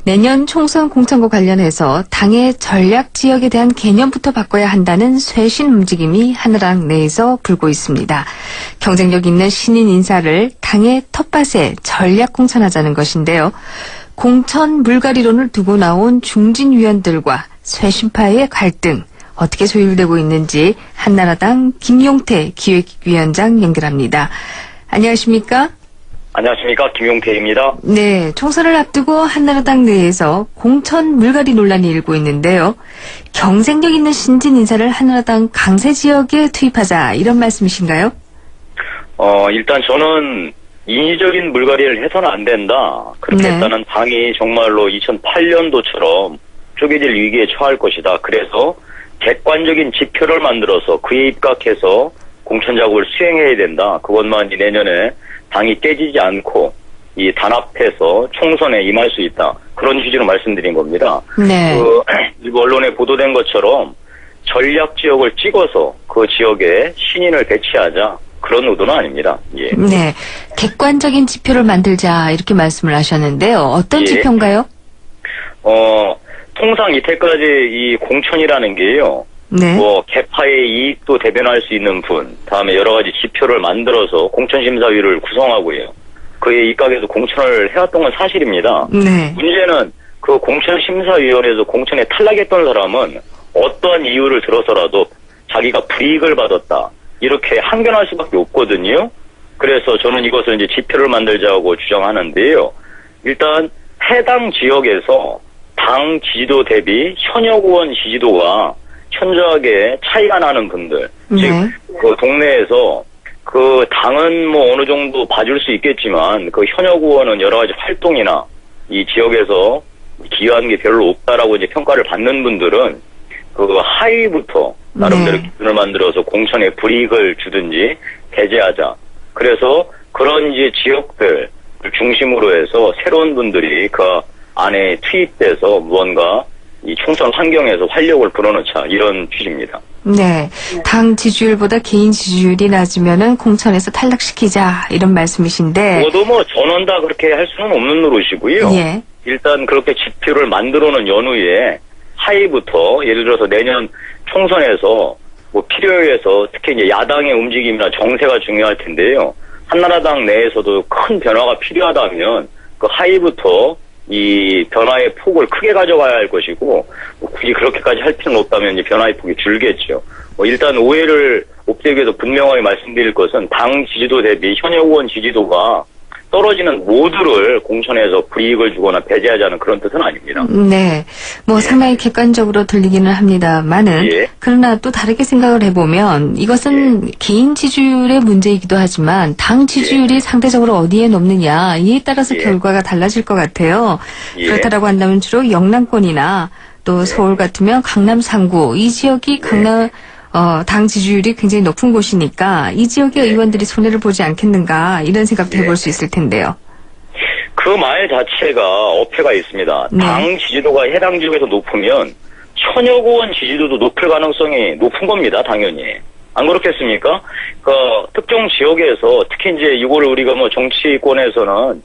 내년 총선 공천과 관련해서 당의 전략 지역에 대한 개념부터 바꿔야 한다는 쇄신 움직임이 한나라당 내에서 불고 있습니다. 경쟁력 있는 신인 인사를 당의 텃밭에 전략 공천하자는 것인데요. 공천 물갈이론을 두고 나온 중진 위원들과 쇄신파의 갈등 어떻게 조율되고 있는지 한나라당 김용태 기획위원장 연결합니다. 안녕하십니까? 안녕하십니까. 김용태입니다. 네, 총선을 앞두고 한나라당 내에서 공천 물갈이 논란이 일고 있는데요. 경쟁력 있는 신진 인사를 한나라당 강세 지역에 투입하자 이런 말씀이신가요? 일단 저는 인위적인 물갈이를 해서는 안 된다. 그렇게 네. 했다는 당이 정말로 2008년도처럼 쪼개질 위기에 처할 것이다. 그래서 객관적인 지표를 만들어서 그에 입각해서 공천 작업을 수행해야 된다. 그것만이 내년에 당이 깨지지 않고 이 단합해서 총선에 임할 수 있다. 그런 취지로 말씀드린 겁니다. 네. 일부 언론에 보도된 것처럼 전략 지역을 찍어서 그 지역에 신인을 배치하자. 그런 의도는 아닙니다. 예. 네, 객관적인 지표를 만들자 이렇게 말씀을 하셨는데요. 어떤 예. 지표인가요? 통상 이때까지 이 공천이라는 게요. 네. 개파의 이익도 대변할 수 있는 분, 다음에 여러 가지 지표를 만들어서 공천심사위를 구성하고요. 그에 입각해서 공천을 해왔던 건 사실입니다. 네. 문제는 그 공천심사위원회에서 공천에 탈락했던 사람은 어떠한 이유를 들어서라도 자기가 불이익을 받았다. 이렇게 항변할 수밖에 없거든요. 그래서 저는 이것을 이제 지표를 만들자고 주장하는데요. 일단 해당 지역에서 당 지지도 대비 현역 의원 지지도가 현저하게 차이가 나는 분들, 네. 즉 그 동네에서 그 당은 뭐 어느 정도 봐줄 수 있겠지만 그 현역 의원은 여러 가지 활동이나 이 지역에서 기여하는 게 별로 없다라고 이제 평가를 받는 분들은 그 하위부터 나름대로 네. 기준을 만들어서 공천에 불이익을 주든지 배제하자. 그래서 그런 이제 지역들 중심으로 해서 새로운 분들이 그 안에 투입돼서 무언가 이 총선 환경에서 활력을 불어넣자 이런 취지입니다. 네, 당 지지율보다 개인 지지율이 낮으면은 공천에서 탈락시키자 이런 말씀이신데. 그것도 뭐 전원 다 그렇게 할 수는 없는 노릇이고요. 예. 일단 그렇게 지표를 만들어 놓은 연후에 하위부터 예를 들어서 내년 총선에서 뭐 필요에 의해서 특히 이제 야당의 움직임이나 정세가 중요할 텐데요. 한나라당 내에서도 큰 변화가 필요하다면 그 하위부터 이 변화의 폭을 크게 가져가야 할 것이고 굳이 그렇게까지 할 필요는 없다면 이제 변화의 폭이 줄겠죠. 일단 오해를 없애기 위해서 분명하게 말씀드릴 것은 당 지지도 대비 현역 의원 지지도가 떨어지는 모두를 공천에서 불이익을 주거나 배제하자는 그런 뜻은 아닙니다. 네, 뭐 상당히 객관적으로 들리기는 합니다만은 예. 그러나 또 다르게 생각을 해보면 이것은 개인 지지율의 문제이기도 하지만 당 지지율이 상대적으로 어디에 높느냐 이에 따라서 결과가 달라질 것 같아요. 예. 그렇다라고 한다면 주로 영남권이나 또 서울 같으면 강남 3구 이 지역이 당 지지율이 굉장히 높은 곳이니까 이 지역의 의원들이 손해를 보지 않겠는가 이런 생각도 해볼 수 있을 텐데요. 그 말 자체가 어폐가 있습니다. 네. 당 지지도가 해당 지역에서 높으면 현역 의원 지지도도 높을 가능성이 높은 겁니다. 당연히. 안 그렇겠습니까? 그 특정 지역에서 특히 이제 이거를 우리가 뭐 정치권에서는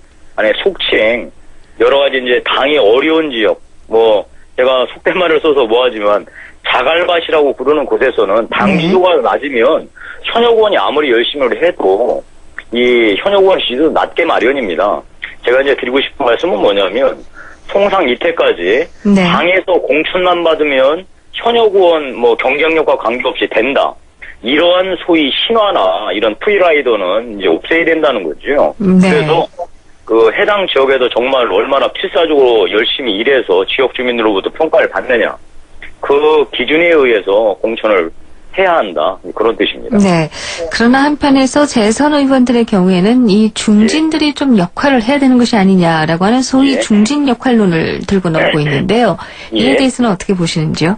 속칭 여러 가지 이제 당이 어려운 지역 뭐 제가 속된 말을 써서 뭐하지만 자갈밭이라고 부르는 곳에서는 당 지도가 낮으면 현역 의원이 아무리 열심히 해도 이 현역 의원 지지도 낮게 마련입니다. 제가 이제 드리고 싶은 말씀은 뭐냐면 통상 이때까지 네. 당에서 공천만 받으면 현역 의원 뭐 경쟁력과 관계없이 된다. 이러한 소위 신화나 이런 프리라이더는 이제 없애야 된다는 거죠. 네. 그래서 그 해당 지역에서 정말 얼마나 필사적으로 열심히 일해서 지역 주민들로부터 평가를 받느냐. 그 기준에 의해서 공천을 해야 한다. 그런 뜻입니다. 네. 그러나 한편에서 재선 의원들의 경우에는 이 중진들이 좀 역할을 해야 되는 것이 아니냐라고 하는 소위 중진 역할론을 들고 나오고 있는데요. 이에 대해서는 어떻게 보시는지요?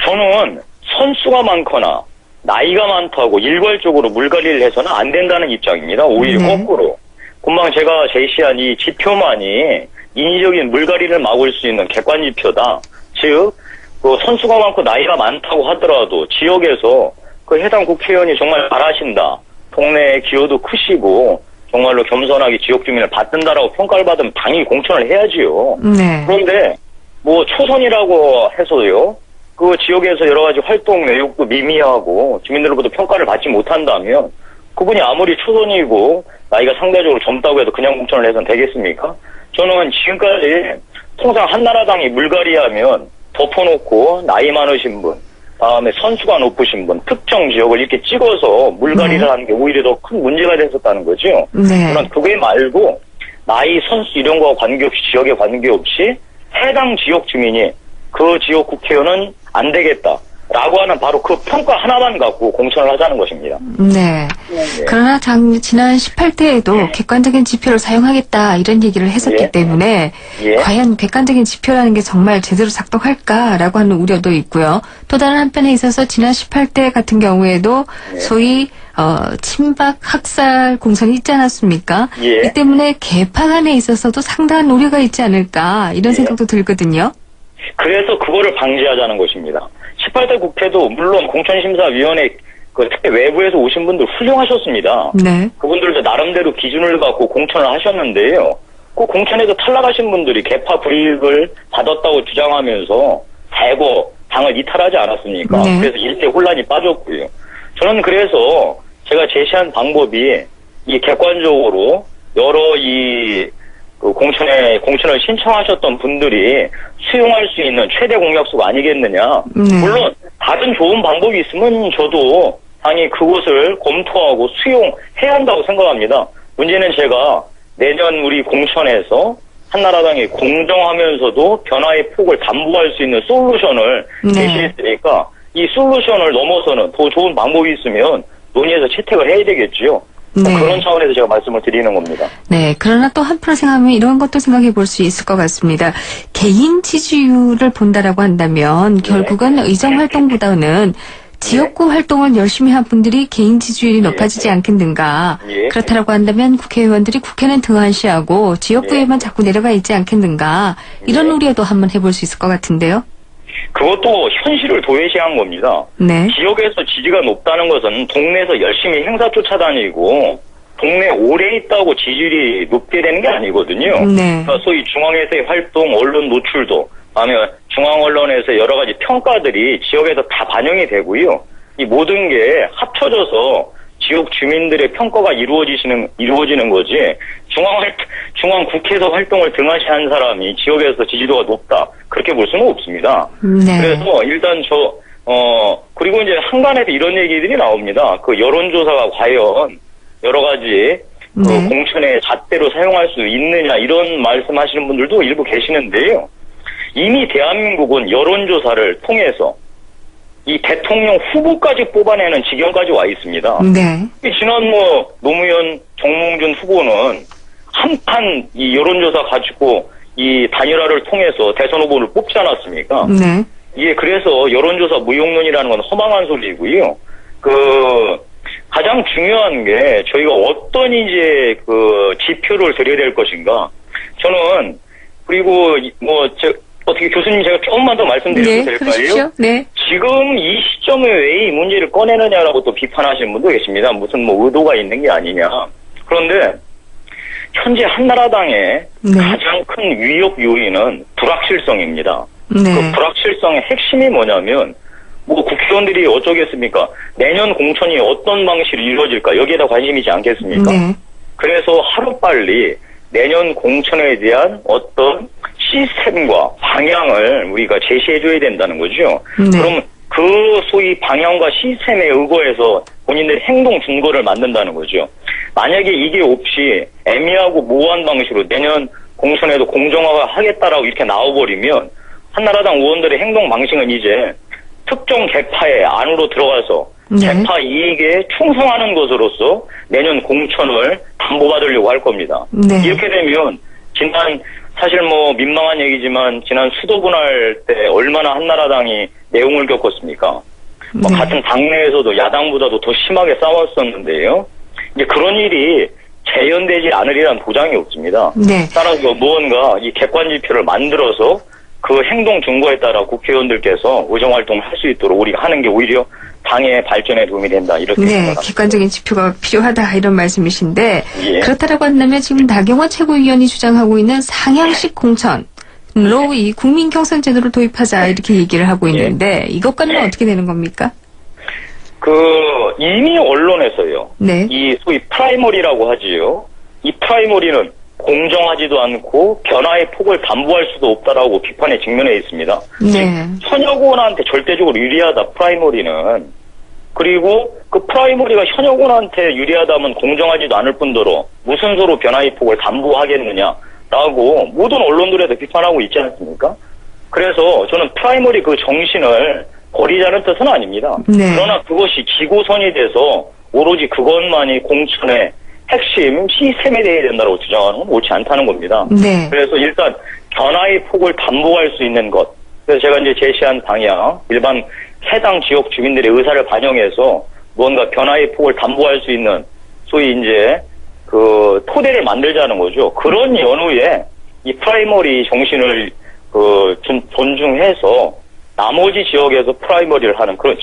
저는 선수가 많거나 나이가 많다고 일괄적으로 물갈이를 해서는 안 된다는 입장입니다. 오히려 거꾸로. 금방 제가 제시한 이 지표만이 인위적인 물갈이를 막을 수 있는 객관 지표다. 즉, 그 선수가 많고 나이가 많다고 하더라도 지역에서 그 해당 국회의원이 정말 잘하신다. 동네에 기여도 크시고 정말로 겸손하게 지역 주민을 받든다라고 평가를 받으면 당연히 공천을 해야지요. 네. 그런데 뭐 초선이라고 해서요. 그 지역에서 여러 가지 활동 내역도 미미하고 주민들로부터 평가를 받지 못한다면 그분이 아무리 초선이고 나이가 상대적으로 젊다고 해도 그냥 공천을 해서는 되겠습니까? 저는 지금까지 통상 한나라당이 물갈이하면 덮어놓고 나이 많으신 분, 다음에 선수가 높으신 분, 특정 지역을 이렇게 찍어서 물갈이를 하는 게 오히려 더 큰 문제가 됐었다는 거죠. 네. 그런 그게 말고 나이, 선수 이런 거와 관계없이 지역에 관계없이 해당 지역 주민이 그 지역 국회의원은 안 되겠다라고 하는 바로 그 평가 하나만 갖고 공천을 하자는 것입니다. 네. 그러나 지난 18대에도 객관적인 지표를 사용하겠다 이런 얘기를 했었기 예. 때문에 예. 과연 객관적인 지표라는 게 정말 제대로 작동할까라고 하는 우려도 있고요. 또 다른 한편에 있어서 지난 18대 같은 경우에도 예. 소위 친박 학살 공천이 있지 않았습니까? 예. 이 때문에 개파간에 있어서도 상당한 우려가 있지 않을까 이런 예. 생각도 들거든요. 그래서 그거를 방지하자는 것입니다. 18대 국회도 물론 공천심사위원회 그 특히 외부에서 오신 분들 훌륭하셨습니다. 네. 그분들도 나름대로 기준을 갖고 공천을 하셨는데요. 그 공천에서 탈락하신 분들이 개파 불이익을 받았다고 주장하면서 대거 당을 이탈하지 않았습니까? 네. 그래서 일대 혼란이 빠졌고요. 저는 그래서 제가 제시한 방법이 이 객관적으로 여러 그 공천을 신청하셨던 분들이 수용할 수 있는 최대 공약수가 아니겠느냐. 네. 물론 다른 좋은 방법이 있으면 저도 당연히 그것을 검토하고 수용해야 한다고 생각합니다. 문제는 제가 내년 우리 공천에서 한나라당이 공정하면서도 변화의 폭을 담보할 수 있는 솔루션을 네. 제시했으니까 이 솔루션을 넘어서는 더 좋은 방법이 있으면 논의해서 채택을 해야 되겠죠. 네. 그런 차원에서 제가 말씀을 드리는 겁니다. 네, 그러나 또 한편으로 생각하면 이런 것도 생각해 볼 수 있을 것 같습니다. 개인 지지율을 본다라고 한다면 결국은 의정 활동보다는 지역구 활동을 열심히 한 분들이 개인 지지율이 높아지지 않겠는가. 예. 그렇다라고 한다면 국회의원들이 국회는 등한시하고 지역구에만 자꾸 내려가 있지 않겠는가. 이런 예. 우려도 한번 해볼 수 있을 것 같은데요. 그것도 현실을 도외시한 겁니다. 네. 지역에서 지지가 높다는 것은 동네에서 열심히 행사 쫓아다니고 동네에 오래 있다고 지지율이 높게 되는 게 아니거든요. 네. 그러니까 소위 중앙에서의 활동, 언론 노출도, 그다음에 중앙 언론에서 여러 가지 평가들이 지역에서 다 반영이 되고요. 이 모든 게 합쳐져서 지역 주민들의 평가가 이루어지는 거지. 중앙 국회에서 활동을 등한시한 사람이 지역에서 지지도가 높다. 그렇게 볼 수는 없습니다. 네. 그래서 일단 그리고 이제 한간에서 이런 얘기들이 나옵니다. 그 여론조사가 과연 여러 가지 그 네. 공천에 잣대로 사용할 수 있느냐 이런 말씀하시는 분들도 일부 계시는데요. 이미 대한민국은 여론조사를 통해서 이 대통령 후보까지 뽑아내는 지경까지 와 있습니다. 네. 지난 노무현, 정몽준 후보는 한판 이 여론조사 가지고 이 단일화를 통해서 대선 후보를 뽑지 않았습니까? 네. 예, 그래서 여론조사 무용론이라는 건 허망한 소리고요. 가장 중요한 게 저희가 어떤 이제 지표를 드려야 될 것인가. 저는 그리고 어떻게 교수님 제가 조금만 더 말씀드려도 네, 될까요? 그러십시오. 네. 지금 이 시점에 왜 이 문제를 꺼내느냐라고 또 비판하시는 분도 계십니다. 무슨 의도가 있는 게 아니냐. 그런데 현재 한나라당의 네. 가장 큰 위협 요인은 불확실성입니다. 네. 그 불확실성의 핵심이 뭐냐면 국회의원들이 어쩌겠습니까? 내년 공천이 어떤 방식으로 이루어질까? 여기에다 관심이지 않겠습니까? 네. 그래서 하루빨리 내년 공천에 대한 어떤 시스템과 방향을 우리가 제시해줘야 된다는 거죠. 네. 그럼 그 소위 방향과 시스템에 의거해서 본인들의 행동 준거를 만든다는 거죠. 만약에 이게 없이 애매하고 모호한 방식으로 내년 공천에도 공정화하겠다라고 이렇게 나와버리면 한나라당 의원들의 행동 방식은 이제 특정 개파의 안으로 들어가서 네. 개파 이익에 충성하는 것으로서 내년 공천을 담보받으려고 할 겁니다. 네. 이렇게 되면 사실 민망한 얘기지만 지난 수도분할 때 얼마나 한나라당이 내용을 겪었습니까? 네. 같은 당내에서도 야당보다도 더 심하게 싸웠었는데요. 이제 그런 일이 재현되지 않으리란 보장이 없습니다. 네. 따라서 무언가 이 객관지표를 만들어서 그 행동 증거에 따라 국회의원들께서 의정활동을 할 수 있도록 우리가 하는 게 오히려 당의 발전에 도움이 된다. 이렇게 네, 생각합니다. 객관적인 지표가 필요하다 이런 말씀이신데 예. 그렇다라고 한다면 지금 나경원 최고위원이 주장하고 있는 상향식 공천로 이 국민 경선 제도를 도입하자 이렇게 얘기를 하고 있는데 이것과는 어떻게 되는 겁니까? 이미 언론에서요. 네. 이 소위 프라이머리라고 하지요. 이 프라이머리는 공정하지도 않고 변화의 폭을 담보할 수도 없다라고 비판에 직면해 있습니다. 네. 현역 의원한테 절대적으로 유리하다, 프라이머리는. 그리고 그 프라이머리가 현역 의원한테 유리하다면 공정하지도 않을 뿐더러 무슨 수로 변화의 폭을 담보하겠느냐라고 모든 언론들에서 비판하고 있지 않습니까? 그래서 저는 프라이머리 그 정신을 버리자는 뜻은 아닙니다. 네. 그러나 그것이 기고선이 돼서 오로지 그것만이 공천의 핵심 시스템이 돼야 된다고 주장하는 건 옳지 않다는 겁니다. 네. 그래서 일단 변화의 폭을 담보할 수 있는 것. 그래서 제가 이제 제시한 방향, 일반 해당 지역 주민들의 의사를 반영해서 무언가 변화의 폭을 담보할 수 있는 소위 이제 그 토대를 만들자는 거죠. 그런 연후에 이 프라이머리 정신을 존중해서 나머지 지역에서 프라이머리를 하는 그런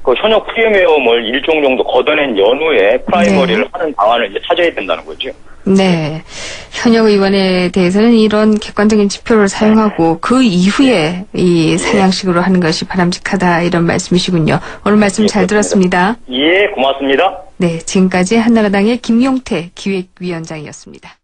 그 현역 프리미엄을 일종 정도 걷어낸 연후에 프라이머리를 하는 방안을 이제 찾아야 된다는 거죠. 네. 현역 의원에 대해서는 이런 객관적인 지표를 사용하고 그 이후에 이 상향식으로 하는 것이 바람직하다 이런 말씀이시군요. 오늘 말씀 잘 들었습니다. 예, 고맙습니다. 네, 지금까지 한나라당의 김용태 기획위원장이었습니다.